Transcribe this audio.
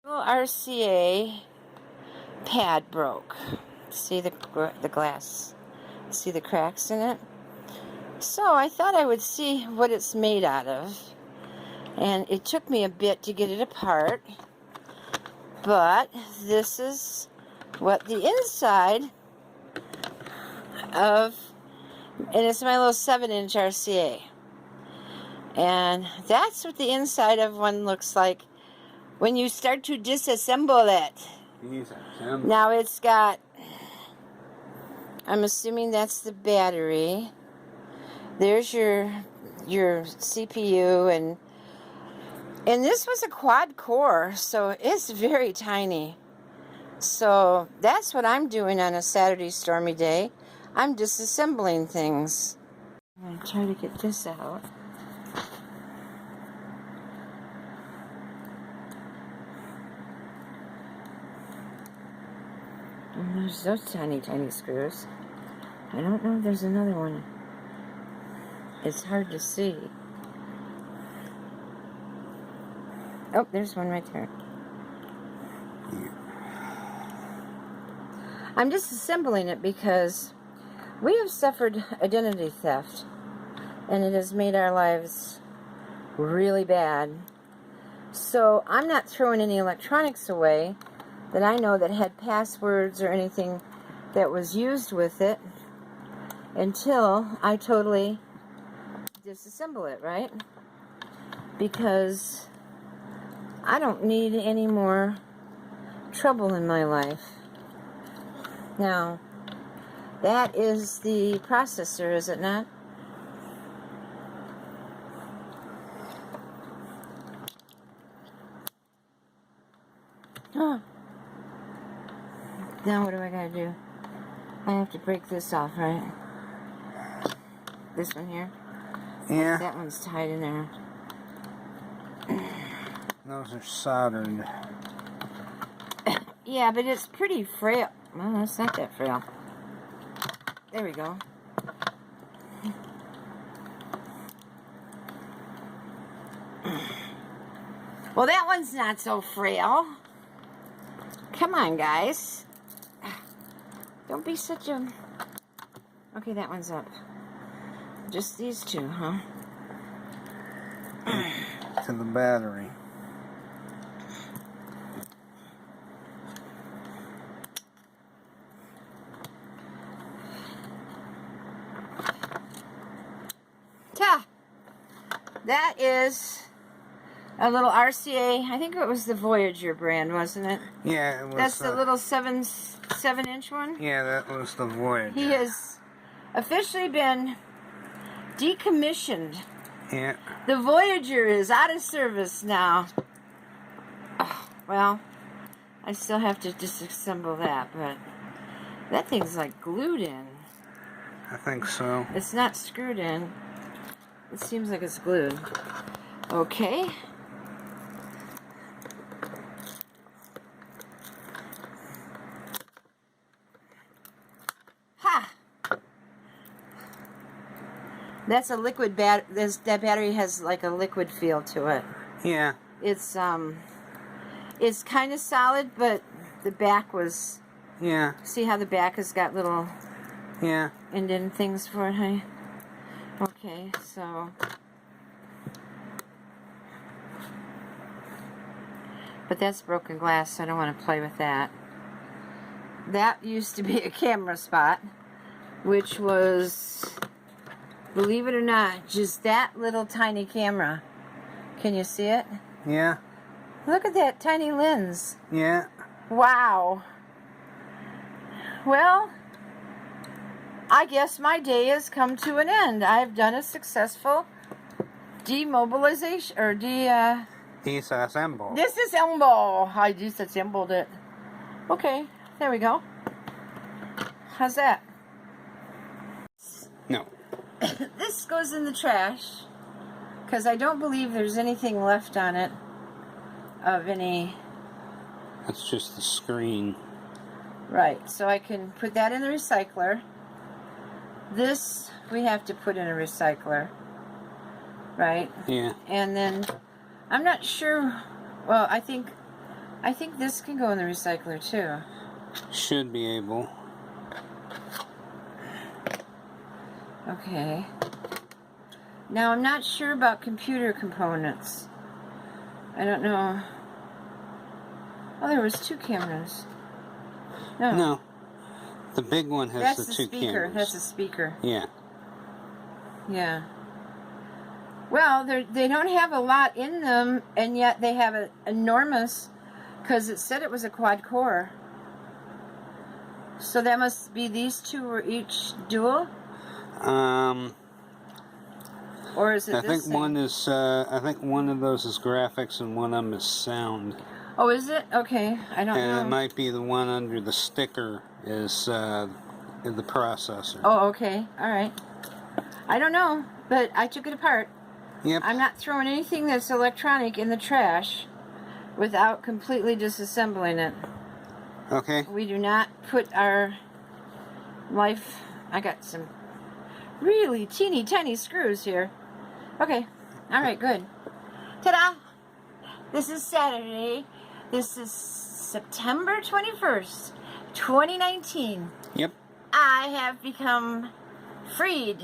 RCA pad broke. See the glass? See the cracks in it? So I thought I would see what it's made out of. And it took me a bit to get it apart. But this is what the inside of, and it's my little 7-inch RCA. And that's what the inside of one looks like when you start to disassemble it. Now it's got, I'm assuming that's the battery. There's your CPU, and this was a quad core, so it's very tiny. So that's what I'm doing on a Saturday stormy day. I'm disassembling things. I'm going to try to get this out. And there's those tiny, tiny screws. I don't know if there's another one. It's hard to see. Oh, there's one right there. I'm disassembling it because we have suffered identity theft, and it has made our lives really bad. So I'm not throwing any electronics away that I know that had passwords or anything that was used with it until I totally disassemble it, right? Because I don't need any more trouble in my life. Now, that is the processor, is it not? Huh. Now what do I gotta do? I have to break this off, right? This one here? Yeah. That one's tied in there. Those are soldered. Yeah, but it's pretty frail. Well, it's not that frail. There we go. Well, that one's not so frail. Come on, guys. Don't be such a... Okay, that one's up. Just these two, huh? To the battery. Ta! That is a little RCA. I think it was the Voyager brand, wasn't it? Yeah, it was. That's the little 7-inch one? Yeah, that was the Voyager. He has officially been decommissioned. Yeah. The Voyager is out of service now. Oh, well, I still have to disassemble that, but that thing's like glued in. I think so. It's not screwed in. It seems like it's glued. Okay. Ha! That's a liquid that battery has like a liquid feel to it. Yeah. It's kind of solid, but the back was... Yeah. See how the back has got little... Yeah. indent things for it, huh? Okay, so... But that's broken glass, so I don't want to play with that. That used to be a camera spot, which was, believe it or not, just that little tiny camera. Can you see it? Yeah. Look at that tiny lens. Yeah. Wow. Well, I guess my day has come to an end. I've done a successful demobilization, or Disassemble. disassemble. I disassembled it. Okay, there we go. How's that? No. This goes in the trash because I don't believe there's anything left on it of any... That's just the screen. Right, so I can put that in the recycler. This we have to put in a recycler, right? Yeah. And then I'm not sure, well, I think I think this can go in the recycler too. Should be able. Okay. Now I'm not sure about computer components. I don't know. Oh, there was 2 cameras. No. No. The big one has That's the the 2 speaker. cameras. That's a speaker. Yeah. Yeah. Well, they don't have a lot in them, and yet they have an enormous, because it said it was a quad core. So that must be these 2 were each dual? Or is it I this think thing? one is, I think one of those is graphics and one of them is sound. Oh, is it? Okay, I don't know. And it might be the one under the sticker is the processor. Oh, okay, alright. I don't know, but I took it apart. Yep. I'm not throwing anything that's electronic in the trash without completely disassembling it. Okay. We do not put our life... I got some really teeny tiny screws here. Okay, alright, good. Ta-da! This is Saturday. This is September 21st, 2019. Yep. I have become freed